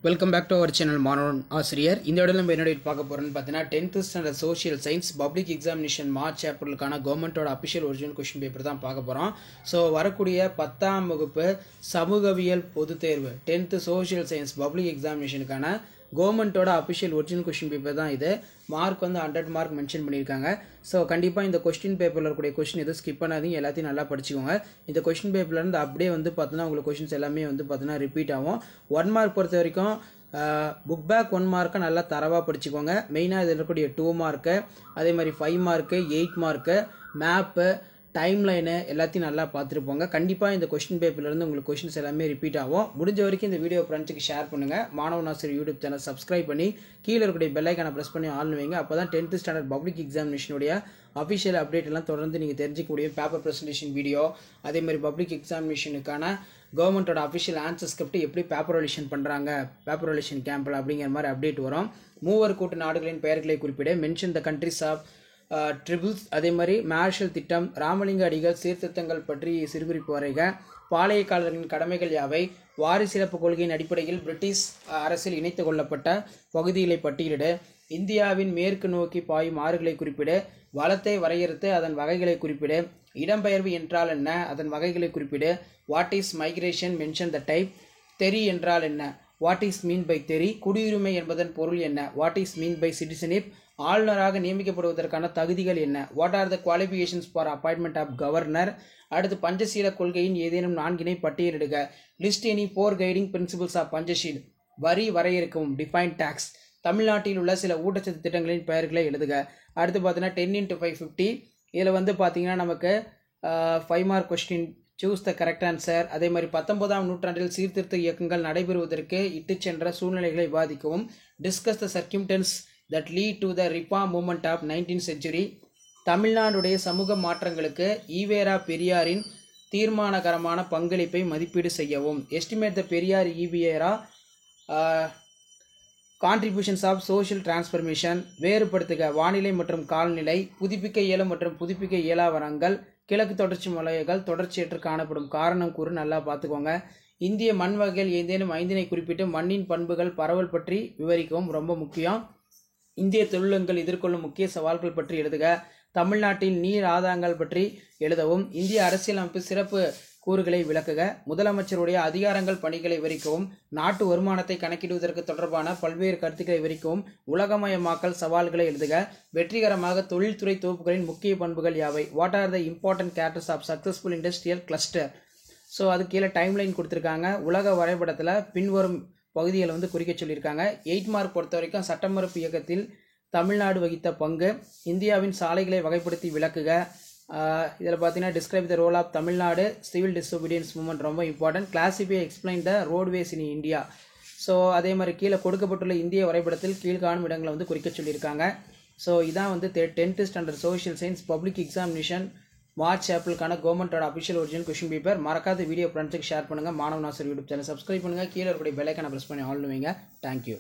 Welcome back to our channel மாணவன் ஆசிரியர். இந்த இடத்துல நம்ம என்ன பார்க்க போகிறோம்னு பார்த்தீங்கன்னா 10th standard social science public examination March ஏப்ரலுக்கான கவர்மெண்ட்டோட அஃபிஷியல் ஒரிஜினல் கொஸ்டின் பேப்பர் தான் பார்க்க போகிறோம். ஸோ வரக்கூடிய 10ஆம் வகுப்பு சமூகவியல் பொதுத் தேர்வு 10th சோஷியல் சயின்ஸ் பப்ளிக் எக்ஸாமினேஷனுக்கான கவர்மெண்ட்டோட அஃபிஷியல் ஒரிஜினல் கொஸ்டின் பேப்பர் தான் இது. மார்க் வந்து 100 மார்க் மென்ஷன் பண்ணியிருக்காங்க. ஸோ கண்டிப்பாக இந்த கொஸ்டின் பேப்பரில் இருக்கக்கூடிய கொஸ்டின் எதுவும் ஸ்கிப் பண்ணாதீங்க, எல்லாத்தையும் நல்லா படிச்சுக்கோங்க. இந்த கொஸ்டின் பேப்பர்லேருந்து அப்படியே வந்து பார்த்தீங்கன்னா உங்களுக்கு கொஸ்டின்ஸ் எல்லாமே வந்து பார்த்தீங்கன்னா ரிப்பீட் ஆகும். 1 மார்க் பொறுத்த வரைக்கும் புக் பேக் 1 மார்க்கை நல்லா தரவாக படிச்சுக்கோங்க. மெயினாக இதில் இருக்கக்கூடிய 2 மார்க்கு, அதே மாதிரி 5 mark, 8 mark, map, time line எல்லாத்தையும் நல்லா பார்த்துருப்போங்க. கண்டிப்பாக இந்த கொஸ்டின் பேப்பர்லேருந்து உங்களுக்கு கொஸ்டின்ஸ் எல்லாமே ரிப்பீட் ஆகும். முடிஞ்ச வரைக்கும் இந்த வீடியோ ஃப்ரெண்ட்ஸுக்கு ஷேர் பண்ணுங்கள். மாணவன் ஆசிரியர் யூடியூப் சேனல் சப்ஸ்கிரைப் பண்ணி கீழே இருக்கக்கூடிய பெல் ஐக்கானை ப்ரெஸ் பண்ணி ஆன் வைங்க. அப்போ தான் 10th ஸ்டாண்டர்ட் பப்ளிக் எக்ஸாமினேஷனுடைய அஃபிஷியல் அப்டேட் எல்லாம் தொடர்ந்து நீங்கள் தெரிஞ்சிக்கக்கூடிய பேப்பர் ப்ரெசன்டேஷன் வீடியோ, அதே மாதிரி பப்ளிக் எக்ஸாமினேஷனுக்கான கவர்மெண்ட்டோட அஃபிஷியல் ஆன்சர் ஸ்கிரிப்ட் எப்படி பேப்பர் ரிலேஷன் பண்ணுறாங்க, பேப்பர் ரிலேஷன் கேம்பில் அப்படிங்கிற மாதிரி அப்டேட் வரும். மூவர் கூட்டு நாடுகளின் பெயர்களை குறிப்பிட mention the countries of triples, அதே மாதிரி மார்ஷல் திட்டம், ராமலிங்க அடிகள் சீர்திருத்தங்கள் பற்றி சிறுகுறிப்பு வரைக, பாளையக்காரர்களின் கடமைகள் யாவை, வாரிசிறப்பு கொள்கையின் அடிப்படையில் பிரிட்டிஷ் அரசில் இணைத்து கொள்ளப்பட்ட பகுதிகளை பட்டியலிடு, இந்தியாவின் மேற்கு நோக்கி பாயும் ஆறுகளை குறிப்பிடு, வளத்தை வரையறுத்து அதன் வகைகளை குறிப்பிடு, இடம்பெயர்வு என்றால் என்ன, அதன் வகைகளை குறிப்பிடு, what is migration, mention the type, தெரி என்றால் என்ன, வாட் இஸ் மீன் பை தெரி, குடியுரிமை என்பதன் பொருள் என்ன, what is mean by citizenship, ஆளுநராக நியமிக்கப்படுவதற்கான தகுதிகள் என்ன, what are the qualifications for appointment of governor, அடுத்து பஞ்சசீல கொள்கையின் ஏதேனும் 4 பட்டியலிடுக, list any 4 guiding principles of Panchsheel, வரி வரையறுக்கவும், டிஃபைன் டாக்ஸ், தமிழ்நாட்டில் உள்ள சில ஊட்டச்சத்து திட்டங்களின் பெயர்களை எழுதுக. அடுத்து பார்த்தீங்கன்னா 10x550, இதில் வந்து பார்த்தீங்கன்னா நமக்கு 5 mark question, choose the correct answer. அதே மாதிரி 19ஆம் நூற்றாண்டில் சீர்திருத்த இயக்கங்கள் நடைபெறுவதற்கு இட்டு சென்ற சூழ்நிலைகளை விவாதிக்கவும், discuss the circumstances that lead to the reform movement of 19th century, தமிழ்நாடுடைய சமூக மாற்றங்களுக்கு ஈவேரா பெரியாரின் தீர்மானகரமான பங்களிப்பை மதிப்பீடு செய்யவும், estimate the Periyar EVR contributions of social transformation, வேறுபடுத்துக வானிலை மற்றும் காலநிலை, புதுப்பிக்க இயலும் மற்றும் புதுப்பிக்க இயலா வளங்கள், கிழக்கு தொடர்ச்சி மலைகள் தொடர்ச்சியற்று காணப்படும் காரணம் கூறு நல்லா பார்த்துக்கோங்க. இந்திய மண் வகைகள் ஏதேனும் 5 குறிப்பிட்டு மண்ணின் பண்புகள் பரவல் பற்றி விவரிக்கவும், ரொம்ப முக்கியம். இந்திய தொழில்கள் எதிர்கொள்ளும் முக்கிய சவால்கள் பற்றி எழுதுக, தமிழ்நாட்டில் நீர் ஆதாரங்கள் பற்றி எழுதவும், இந்திய அரசியலமைப்பு சிறப்பு கூறுகளை விளக்குக, முதலமைச்சருடைய அதிகாரங்கள் பணிகளை விவரிக்கவும், நாட்டு வருமானத்தை கணக்கிடுவதற்கு தொடர்பான பல்வேறு கருத்துக்களை விவரிக்கவும், உலகமயமாக்கல் சவால்களை எழுதுக, வெற்றிகரமாக தொழில்துறை தொகுப்புகளின் முக்கிய பண்புகள் யாவை, what are the important characters of successful industrial cluster. So அது கீழே டைம்லைன் கொடுத்துருக்காங்க. உலக வரைபடத்தில் பின்வரும் பகுதிகளை வந்து குறிக்க சொல்லியிருக்காங்க. 8 மார்க் பொறுத்த வரைக்கும் சட்டமறுப்பு இயக்கத்தில் தமிழ்நாடு வகித்த பங்கு, இந்தியாவின் சாலைகளை வகைப்படுத்தி விளக்குக. இதில் பார்த்தீங்கன்னா describe the role of Tamil Nadu civil disobedience movement, ரொம்ப important. Classify explain the roadways in India. So அதே மாதிரி கீழே கொடுக்கப்பட்டுள்ள இந்திய வரைபடத்தில் கீழ்காணும் இடங்களை வந்து குறிக்க சொல்லியிருக்காங்க. ஸோ இதான் வந்து 10th standard social science public examination March ஏப்ரலுக்கான கவர்மெண்ட்டோட அஃபிஷியல் ஒரிஜினல் கொஸ்டின் பேப்பர். மறக்காத வீடியோ ஃப்ரெண்ட்ஸுக்கு ஷேர் பண்ணுங்கள். மாணவன் ஆசிரியர் யூடியூப் சேனல் சப்ஸ்கிரைப் பண்ணுங்கள். கீழே இருக்கக்கூடிய பெல் ஐக்கானை ப்ரெஸ் பண்ணி ஆன் பண்ணுவீங்க. தேங்க்யூ.